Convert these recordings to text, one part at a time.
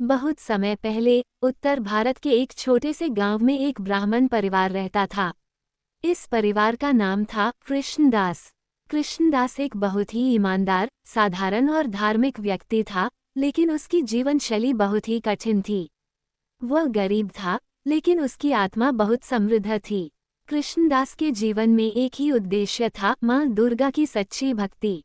बहुत समय पहले उत्तर भारत के एक छोटे से गांव में एक ब्राह्मण परिवार रहता था। इस परिवार का नाम था कृष्णदास। कृष्णदास एक बहुत ही ईमानदार, साधारण और धार्मिक व्यक्ति था, लेकिन उसकी जीवन शैली बहुत ही कठिन थी। वह गरीब था, लेकिन उसकी आत्मा बहुत समृद्ध थी। कृष्णदास के जीवन में एक ही उद्देश्य था, माँ दुर्गा की सच्ची भक्ति।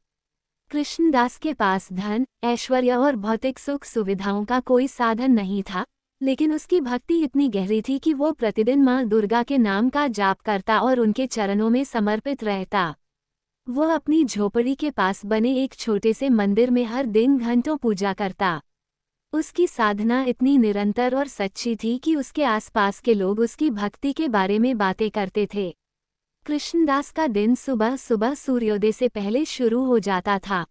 कृष्णदास के पास धन, ऐश्वर्य और भौतिक सुख सुविधाओं का कोई साधन नहीं था, लेकिन उसकी भक्ति इतनी गहरी थी कि वो प्रतिदिन माँ दुर्गा के नाम का जाप करता और उनके चरणों में समर्पित रहता। वह अपनी झोपड़ी के पास बने एक छोटे से मंदिर में हर दिन घंटों पूजा करता। उसकी साधना इतनी निरंतर और सच्ची थी कि उसके आसपास के लोग उसकी भक्ति के बारे में बातें करते थे। कृष्णदास का दिन सुबह सुबह सूर्योदय से पहले शुरू हो जाता था।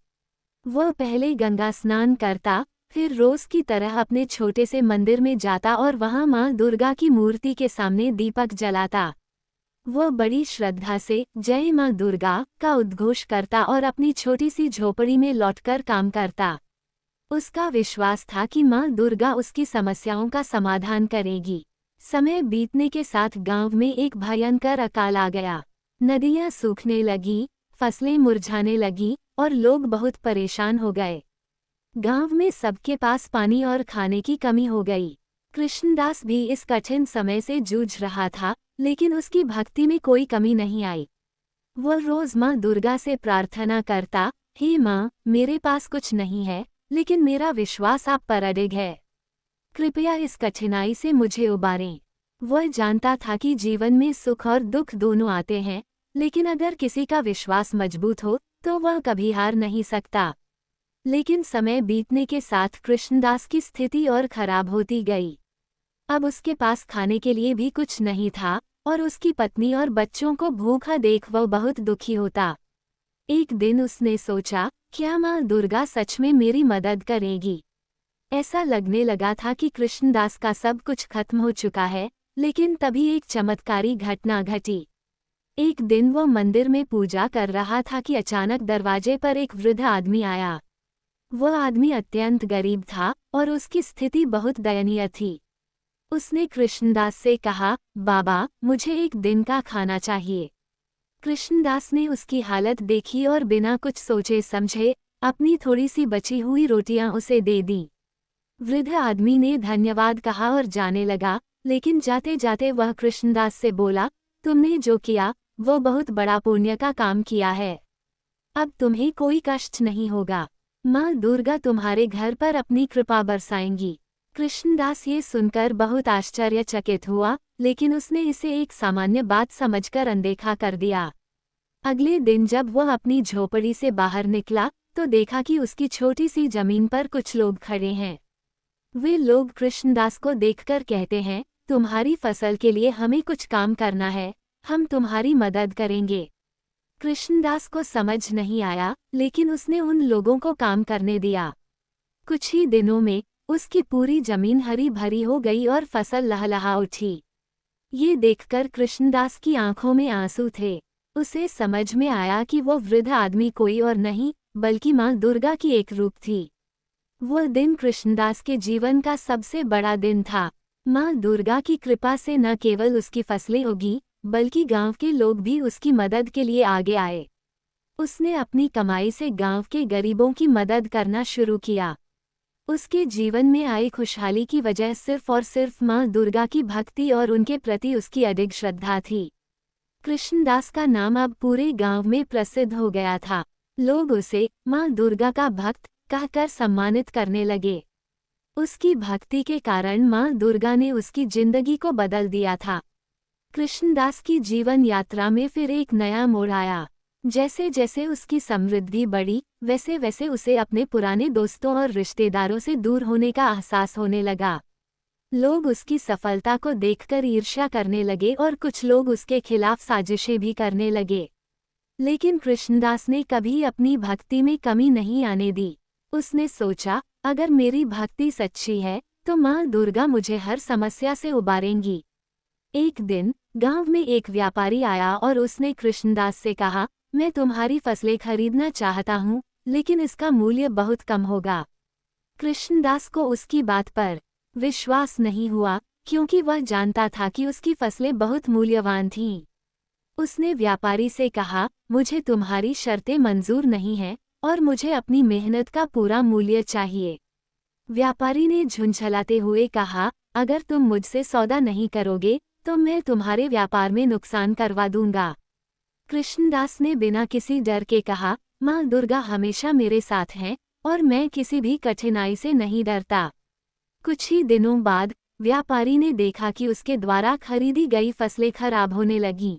वह पहले गंगा स्नान करता, फिर रोज की तरह अपने छोटे से मंदिर में जाता और वहां मां दुर्गा की मूर्ति के सामने दीपक जलाता। वह बड़ी श्रद्धा से जय मां दुर्गा का उद्घोष करता और अपनी छोटी सी झोपड़ी में लौटकर काम करता। उसका विश्वास था कि मां दुर्गा उसकी समस्याओं का समाधान करेगी। समय बीतने के साथ गांव में एक भयंकर अकाल आ गया। नदियां सूखने लगी, फसलें मुरझाने लगी और लोग बहुत परेशान हो गए। गांव में सबके पास पानी और खाने की कमी हो गई। कृष्णदास भी इस कठिन समय से जूझ रहा था, लेकिन उसकी भक्ति में कोई कमी नहीं आई। वह रोज मां दुर्गा से प्रार्थना करता, हे मां, मेरे पास कुछ नहीं है, लेकिन मेरा विश्वास आप पर अडिग है। कृपया इस कठिनाई से मुझे उबारें। वह जानता था कि जीवन में सुख और दुख दोनों आते हैं, लेकिन अगर किसी का विश्वास मजबूत हो तो वह कभी हार नहीं सकता। लेकिन समय बीतने के साथ कृष्णदास की स्थिति और खराब होती गई। अब उसके पास खाने के लिए भी कुछ नहीं था और उसकी पत्नी और बच्चों को भूखा देख वह बहुत दुखी होता। एक दिन उसने सोचा, क्या माँ दुर्गा सच में मेरी मदद करेगी? ऐसा लगने लगा था कि कृष्णदास का सब कुछ खत्म हो चुका है, लेकिन तभी एक चमत्कारी घटना घटी। एक दिन वह मंदिर में पूजा कर रहा था कि अचानक दरवाजे पर एक वृद्ध आदमी आया। वह आदमी अत्यंत गरीब था और उसकी स्थिति बहुत दयनीय थी। उसने कृष्णदास से कहा, बाबा, मुझे एक दिन का खाना चाहिए। कृष्णदास ने उसकी हालत देखी और बिना कुछ सोचे समझे अपनी थोड़ी सी बची हुई रोटियां उसे दे दी। वृद्ध आदमी ने धन्यवाद कहा और जाने लगा, लेकिन जाते जाते वह कृष्णदास से बोला, तुमने जो किया वो बहुत बड़ा पुण्य का काम किया है। अब तुम्हें कोई कष्ट नहीं होगा। माँ दुर्गा तुम्हारे घर पर अपनी कृपा बरसाएंगी। कृष्णदास ये सुनकर बहुत आश्चर्यचकित हुआ, लेकिन उसने इसे एक सामान्य बात समझकर अनदेखा कर दिया। अगले दिन जब वह अपनी झोपड़ी से बाहर निकला तो देखा कि उसकी छोटी सी जमीन पर कुछ लोग खड़े हैं। वे लोग कृष्णदास को देखकर कहते हैं, तुम्हारी फसल के लिए हमें कुछ काम करना है, हम तुम्हारी मदद करेंगे। कृष्णदास को समझ नहीं आया, लेकिन उसने उन लोगों को काम करने दिया। कुछ ही दिनों में उसकी पूरी जमीन हरी भरी हो गई और फसल लहलहा उठी। ये देखकर कृष्णदास की आंखों में आंसू थे। उसे समझ में आया कि वो वृद्ध आदमी कोई और नहीं, बल्कि माँ दुर्गा की एक रूप थी। वह दिन कृष्णदास के जीवन का सबसे बड़ा दिन था। माँ दुर्गा की कृपा से न केवल उसकी फसलें उगी, बल्कि गांव के लोग भी उसकी मदद के लिए आगे आए। उसने अपनी कमाई से गांव के गरीबों की मदद करना शुरू किया। उसके जीवन में आई खुशहाली की वजह सिर्फ और सिर्फ माँ दुर्गा की भक्ति और उनके प्रति उसकी अडिग श्रद्धा थी। कृष्णदास का नाम अब पूरे गांव में प्रसिद्ध हो गया था। लोग उसे माँ दुर्गा का भक्त कहकर सम्मानित करने लगे। उसकी भक्ति के कारण माँ दुर्गा ने उसकी जिंदगी को बदल दिया था। कृष्णदास की जीवन यात्रा में फिर एक नया मोड़ आया। जैसे जैसे उसकी समृद्धि बढ़ी, वैसे वैसे उसे अपने पुराने दोस्तों और रिश्तेदारों से दूर होने का एहसास होने लगा। लोग उसकी सफलता को देखकर ईर्ष्या करने लगे और कुछ लोग उसके खिलाफ साजिशें भी करने लगे। लेकिन कृष्णदास ने कभी अपनी भक्ति में कमी नहीं आने दी। उसने सोचा, अगर मेरी भक्ति सच्ची है तो माँ दुर्गा मुझे हर समस्या से उबारेंगी। एक दिन गांव में एक व्यापारी आया और उसने कृष्णदास से कहा, मैं तुम्हारी फसलें खरीदना चाहता हूँ, लेकिन इसका मूल्य बहुत कम होगा। कृष्णदास को उसकी बात पर विश्वास नहीं हुआ, क्योंकि वह जानता था कि उसकी फसलें बहुत मूल्यवान थीं। उसने व्यापारी से कहा, मुझे तुम्हारी शर्तें मंजूर नहीं हैं और मुझे अपनी मेहनत का पूरा मूल्य चाहिए। व्यापारी ने झुंझलाते हुए कहा, अगर तुम मुझसे सौदा नहीं करोगे तो मैं तुम्हारे व्यापार में नुकसान करवा दूंगा। कृष्णदास ने बिना किसी डर के कहा, माँ दुर्गा हमेशा मेरे साथ हैं और मैं किसी भी कठिनाई से नहीं डरता। कुछ ही दिनों बाद व्यापारी ने देखा कि उसके द्वारा खरीदी गई फसलें खराब होने लगीं।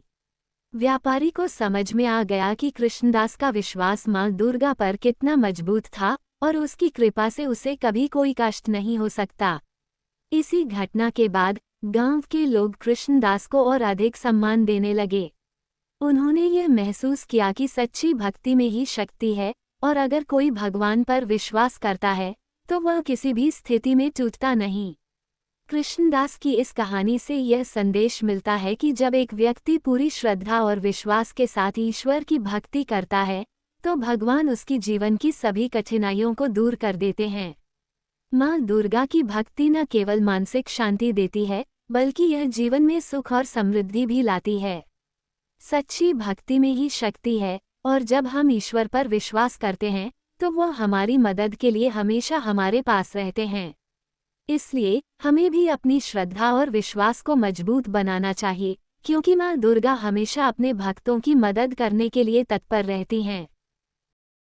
व्यापारी को समझ में आ गया कि कृष्णदास का विश्वास माँ दुर्गा पर कितना मजबूत था और उसकी कृपा से उसे कभी कोई कष्ट नहीं हो सकता। इसी घटना के बाद गांव के लोग कृष्णदास को और अधिक सम्मान देने लगे। उन्होंने यह महसूस किया कि सच्ची भक्ति में ही शक्ति है और अगर कोई भगवान पर विश्वास करता है तो वह किसी भी स्थिति में टूटता नहीं। कृष्णदास की इस कहानी से यह संदेश मिलता है कि जब एक व्यक्ति पूरी श्रद्धा और विश्वास के साथ ईश्वर की भक्ति करता है तो भगवान उसकी जीवन की सभी कठिनाइयों को दूर कर देते हैं। माँ दुर्गा की भक्ति न केवल मानसिक शांति देती है बल्कि यह जीवन में सुख और समृद्धि भी लाती है। सच्ची भक्ति में ही शक्ति है और जब हम ईश्वर पर विश्वास करते हैं तो वह हमारी मदद के लिए हमेशा हमारे पास रहते हैं। इसलिए हमें भी अपनी श्रद्धा और विश्वास को मजबूत बनाना चाहिए, क्योंकि माँ दुर्गा हमेशा अपने भक्तों की मदद करने के लिए तत्पर रहती हैं।